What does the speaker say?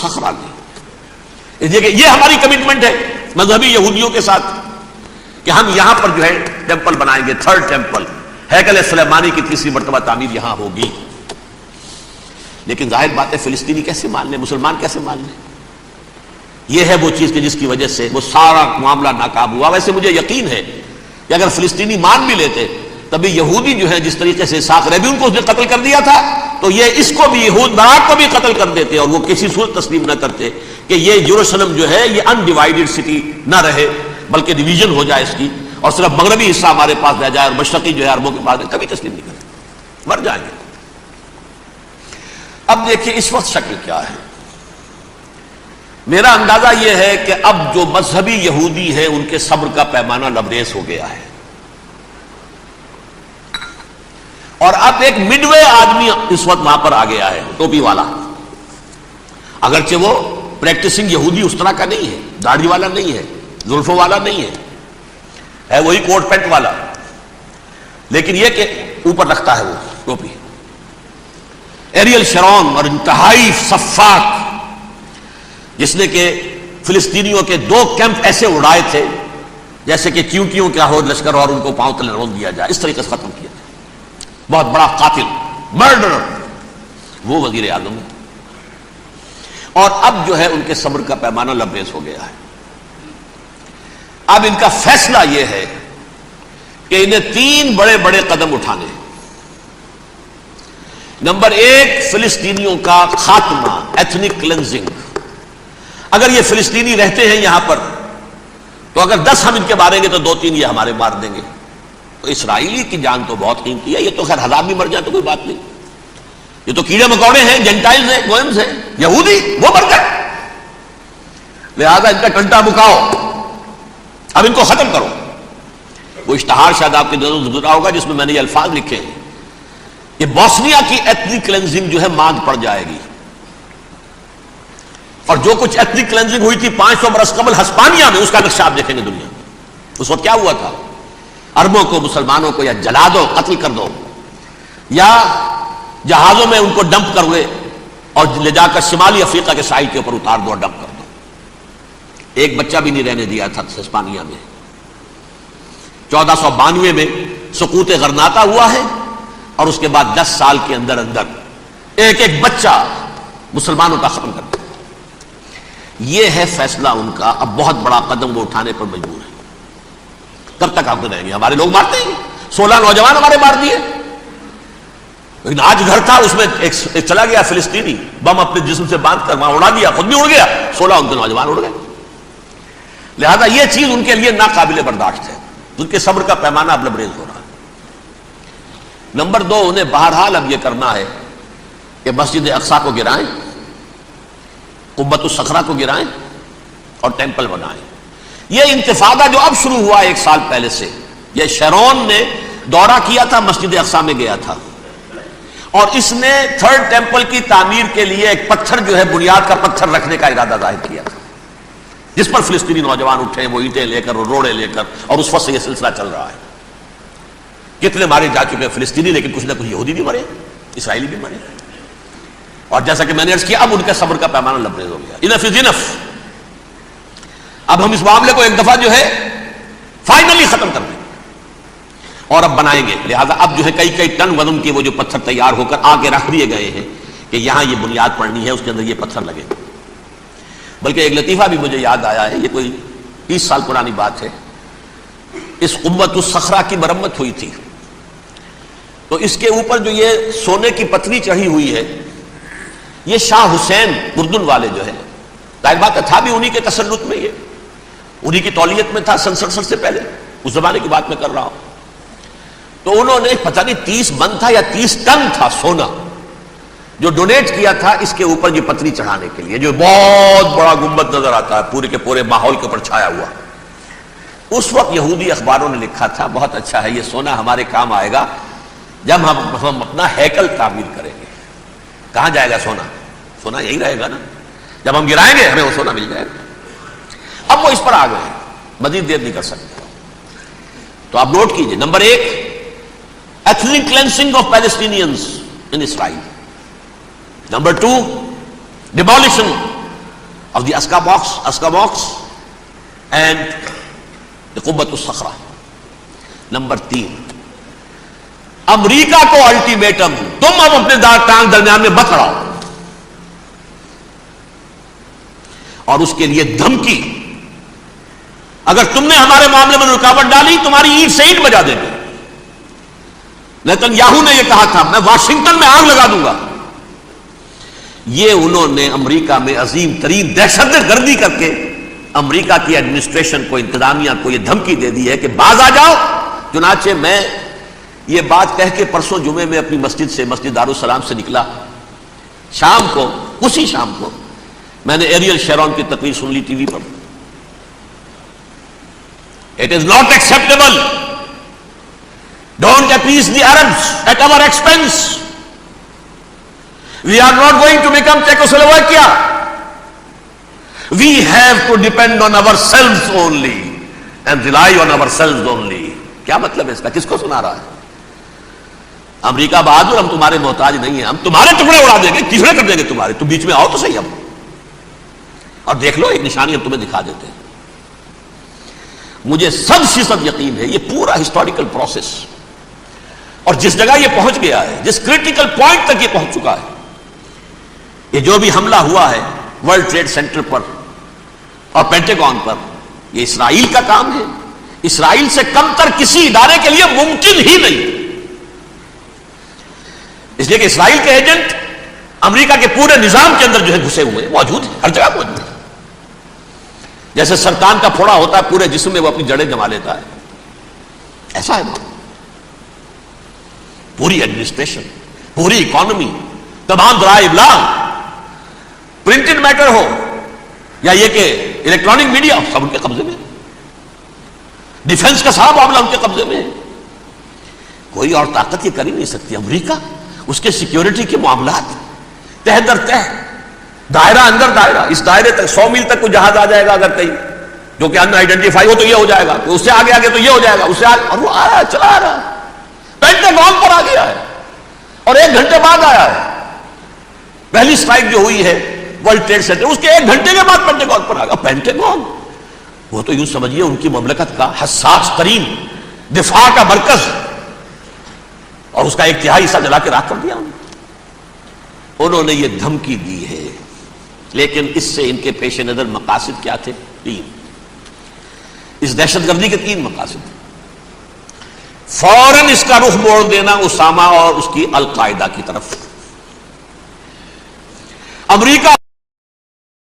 صخرہ کی. یہ ہماری کمٹمنٹ ہے مذہبی یہودیوں کے ساتھ کہ ہم یہاں پر جو ہے ٹیمپل بنائیں گے, تھرڈ ٹیمپل, ہیکل سلیمانی کی تیسری مرتبہ تعمیر یہاں ہوگی. لیکن ظاہر بات ہے فلسطینی کیسے مان لیں, مسلمان کیسے مان لیں؟ یہ ہے وہ چیز کہ جس کی وجہ سے وہ سارا معاملہ ناکام ہوا. ویسے مجھے یقین ہے کہ اگر فلسطینی مان بھی لیتے تبھی یہودی جو ہے جس طریقے سے اسحاق ربیون کو اس نے قتل کر دیا تھا تو یہ اس کو بھی, یہود باراک کو بھی قتل کر دیتے, اور وہ کسی صورت تسلیم نہ کرتے کہ یہ یروشلم جو ہے یہ انڈیوائیڈڈ سٹی نہ رہے بلکہ ڈویژن ہو جائے اس کی, اور صرف مغربی حصہ ہمارے پاس رہ جائے اور مشرقی جو ہے عربوں کے پاس, کبھی تسلیم نہیں کرتے, مر جائیں گے. اب دیکھیں اس وقت شکل کیا ہے. میرا اندازہ یہ ہے کہ اب جو مذہبی یہودی ہے ان کے صبر کا پیمانہ لبریز ہو گیا ہے, اور اب ایک مڈ وے آدمی اس وقت وہاں پر آ گیا ہے, ٹوپی والا. اگرچہ وہ پریکٹسنگ یہودی اس طرح کا نہیں ہے, داڑھی والا نہیں ہے, زلفوں والا نہیں ہے وہی کوٹ پینٹ والا, لیکن یہ کہ اوپر رکھتا ہے وہ ٹوپی. ایریل شرون اور انتہائی سفاک, جس نے کہ فلسطینیوں کے 2 کیمپ ایسے اڑائے تھے جیسے کہ چیونٹیوں کیا ہو لشکر اور ان کو پاؤں تلے رون دیا جائے, اس طریقے سے ختم کیا تھا. بہت بڑا قاتل, مرڈرر, وہ وزیر اعظم ہے. اور اب جو ہے ان کے صبر کا پیمانہ لبریز ہو گیا ہے. اب ان کا فیصلہ یہ ہے کہ انہیں 3 بڑے بڑے قدم اٹھانے ہیں. نمبر 1, فلسطینیوں کا خاتمہ, ایتھنک کلینزنگ. اگر یہ فلسطینی رہتے ہیں یہاں پر تو اگر 10 ہم ان کے ماریں گے تو 2-3 یہ ہمارے مار دیں گے. تو اسرائیلی کی جان تو بہت قیمتی ہے, یہ تو خیر 1000 بھی مر جائے تو کوئی بات نہیں, یہ تو کیڑے مکوڑے ہیں, جنٹائلز ہیں, گوئمز ہیں, یہودی وہ مر گئے, لہذا ان کا ٹنٹا بکاؤ, اب ان کو ختم کرو. وہ اشتہار شاید آپ کے نظروں سے گزرا ہوگا جس میں میں نے یہ الفاظ لکھے ہیں کہ بوسنیا کی ایتھنک کلینزنگ جو ہے ماند پڑ جائے گی, اور جو کچھ ایتھنک کلینزنگ ہوئی تھی 500 برس قبل ہسپانیہ میں, اس کا نقشہ آپ دیکھیں گے دنیا میں. اس وقت کیا ہوا تھا, عربوں کو, مسلمانوں کو یا جلا دو, قتل کر دو, یا جہازوں میں ان کو ڈمپ کر ہوئے اور لے جا کر شمالی افریقہ کے ساحل کے اوپر اتار دو اور ڈمپ کر دو. ایک بچہ بھی نہیں رہنے دیا تھا ہسپانیہ میں. 1492 میں سقوط غرناطہ ہوا ہے, اور اس کے بعد 10 سال کے اندر اندر ایک ایک بچہ مسلمانوں کا ختم کر دیا. یہ ہے فیصلہ ان کا. اب بہت بڑا قدم وہ اٹھانے پر مجبور ہے. کب تک آپ رہیں گے؟ ہمارے لوگ مارتے ہیں, 16 نوجوان ہمارے مار دیے. لیکن آج گھر تھا, اس میں ایک چلا گیا فلسطینی, بم اپنے جسم سے باندھ کر وہاں اڑا دیا, خود بھی اڑ گیا, 16 ان کے نوجوان اڑ گئے. لہذا یہ چیز ان کے لیے ناقابل برداشت ہے. ان کے صبر کا پیمانہ اب لبریز ہو رہا ہے. نمبر 2, انہیں بہرحال اب یہ کرنا ہے کہ مسجد اقصی کو گرائیں, قبۃ الصخرہ کو گرائیں اور ٹیمپل بنائیں. یہ انتفاضہ جو اب شروع ہوا 1 سال پہلے سے, یہ شیرون نے دورہ کیا تھا, مسجد اقصی میں گیا تھا, اور اس نے 3rd ٹیمپل کی تعمیر کے لیے ایک پتھر جو ہے بنیاد کا پتھر رکھنے کا ارادہ ظاہر کیا تھا, جس پر فلسطینی نوجوان اٹھے, وہ اینٹیں لے کر اور روڑے لے کر, اور اس وقت سے یہ سلسلہ چل رہا ہے. کتنے مارے جا چکے ہیں فلسطینی, لیکن کچھ نہ کچھ یہودی بھی مرے, اسرائیلی بھی مرے. اور جیسا کہ میں نے عرض کیا, اب ان کے صبر کا پیمانہ لبریز ہو گیا. انف از انف. اب ہم اس معاملے کو ایک دفعہ جو ہے فائنلی ختم کر دیں اور اب بنائیں گے. لہذا اب جو ہے کئی ٹن وزن کے وہ جو پتھر تیار ہو کر آگے رکھ دیے گئے ہیں کہ یہاں یہ بنیاد پڑنی ہے, اس کے اندر یہ پتھر لگے. بلکہ ایک لطیفہ بھی مجھے یاد آیا ہے, یہ کوئی 30 سال پرانی بات ہے. اس قبۃ الصخرہ کی مرمت ہوئی تھی, تو اس کے اوپر جو یہ سونے کی پتری چڑھی ہوئی ہے, یہ شاہ حسین اردن والے جو ہے, ظاہر بات تھا بھی انہی کے تسلط میں, یہ انہی کی تولیت میں تھا سن 67 سے پہلے, اس زمانے کی بات میں کر رہا ہوں. تو انہوں نے پتہ نہیں 30 من تھا یا 30 ٹن تھا سونا جو ڈونیٹ کیا تھا اس کے اوپر یہ پتری چڑھانے کے لیے, جو بہت بڑا گنبد نظر آتا ہے پورے کے پورے ماحول کے اوپر چھایا ہوا. اس وقت یہودی اخباروں نے لکھا تھا, بہت اچھا ہے, یہ سونا ہمارے کام آئے گا جب ہم اپنا ہیکل تعمیر کریں گے. کہاں جائے گا سونا؟ سونا یہی رہے گا نا, جب ہم گرائیں گے ہمیں وہ سونا مل جائے گا. اب وہ اس پر آ گئے, مزید دیر نہیں کر سکتے. تو آپ نوٹ کیجئے, number 1, ethnic cleansing of Palestinians in Israel. Number 2, demolition of the Aska box and the Qubbat al-Sakhra. Number 3، امریکہ کو الٹیمیٹم، تم اب اپنے ٹانگ درمیان میں مت اڑاؤ، اور اس کے لیے دھمکی، اگر تم نے ہمارے معاملے میں رکاوٹ ڈالی تمہاری اینٹ سے اینٹ بجا دیں گے۔ لیکن یاہو نے یہ کہا تھا میں واشنگٹن میں آگ لگا دوں گا۔ یہ انہوں نے امریکہ میں عظیم ترین دہشت گردی کر کے امریکہ کی ایڈمنسٹریشن کو، انتظامیہ کو یہ دھمکی دے دی ہے کہ باز آ جاؤ۔ چنانچہ میں یہ بات کہہ کے پرسوں جمعے میں اپنی مسجد سے، مسجد دارالسلام سے نکلا، شام کو، اسی شام کو میں نے ایریل شیرون کی تقریر سن لی T V per. It is not acceptable. Don't appease the Arabs at our expense. We are not going to become Czechoslovakia. We have to depend on ourselves only and rely on ourselves only. کیا مطلب ہے اس کا؟ کس کو سنا رہا ہے؟ امریکہ بہادر، ہم تمہارے محتاج نہیں ہیں، ہم تمہارے ٹکڑے اڑا دیں گے، ٹکڑے کر دیں گے تمہارے، تم بیچ میں آؤ تو صحیح ہم، اور دیکھ لو ایک نشانی ہم تمہیں دکھا دیتے ہیں۔ مجھے 100% یقین ہے یہ پورا ہسٹوریکل پروسیس، اور جس جگہ یہ پہنچ گیا ہے، جس کریٹیکل پوائنٹ تک یہ پہنچ چکا ہے، یہ جو بھی حملہ ہوا ہے ورلڈ ٹریڈ سینٹر پر اور پینٹاگون پر، یہ اسرائیل کا کام ہے۔ اسرائیل سے کم تر کسی ادارے کے لیے ممکن ہی نہیں، اس لیے کہ اسرائیل کے ایجنٹ امریکہ کے پورے نظام کے اندر جو ہے گھسے ہوئے موجود ہیں، ہر جگہ موجود ہیں۔ جیسے سرطان کا پھوڑا ہوتا ہے پورے جسم میں وہ اپنی جڑیں جما لیتا ہے، ایسا ہے وہاں۔ پوری ایڈمنسٹریشن، پوری اکانومی، تمام ذرائع ابلاغ، پرنٹڈ میٹر ہو یا یہ کہ الیکٹرانک میڈیا، سب ان کے قبضے میں، ڈیفنس کا سارا معاملہ ان کے قبضے میں ہے۔ کوئی اور طاقت یہ کر ہی نہیں سکتی۔ امریکہ، اس کے سیکیورٹی کے معاملات تہ در تہ، دائرہ اندر دائرہ، اس دائرے تک 100 میل تک کوئی جہاز آ جائے گا اگر کہیں جو کہ ان آئیڈینٹیفائی ہو تو یہ ہو جائے گا، اس سے آگے آگے تو یہ ہو جائے گا، اس سے آگے، اور وہ آ رہا ہے، چلا آ رہا ہے، پینٹاگون پر آ گیا ہے، اور 1 گھنٹے بعد آیا ہے۔ پہلی سٹرائک جو ہوئی ہے ورلڈ ٹریڈ سینٹر، اس کے 1 گھنٹے کے بعد پینٹاگون پر آ گیا۔ پینٹاگون وہ تو یوں سمجھیے ان کی مملکت کا حساس ترین دفاع کا مرکز، اور اس کا 1/3 حصہ جلا کے راکھ کر دیا انہوں نے یہ دھمکی دی ہے۔ لیکن اس سے ان کے پیش نظر مقاصد کیا تھے؟ 3۔ اس دہشت گردی کے 3 مقاصد۔ فوراً اس کا رخ موڑ دینا اسامہ اور اس کی القاعدہ کی طرف۔ امریکہ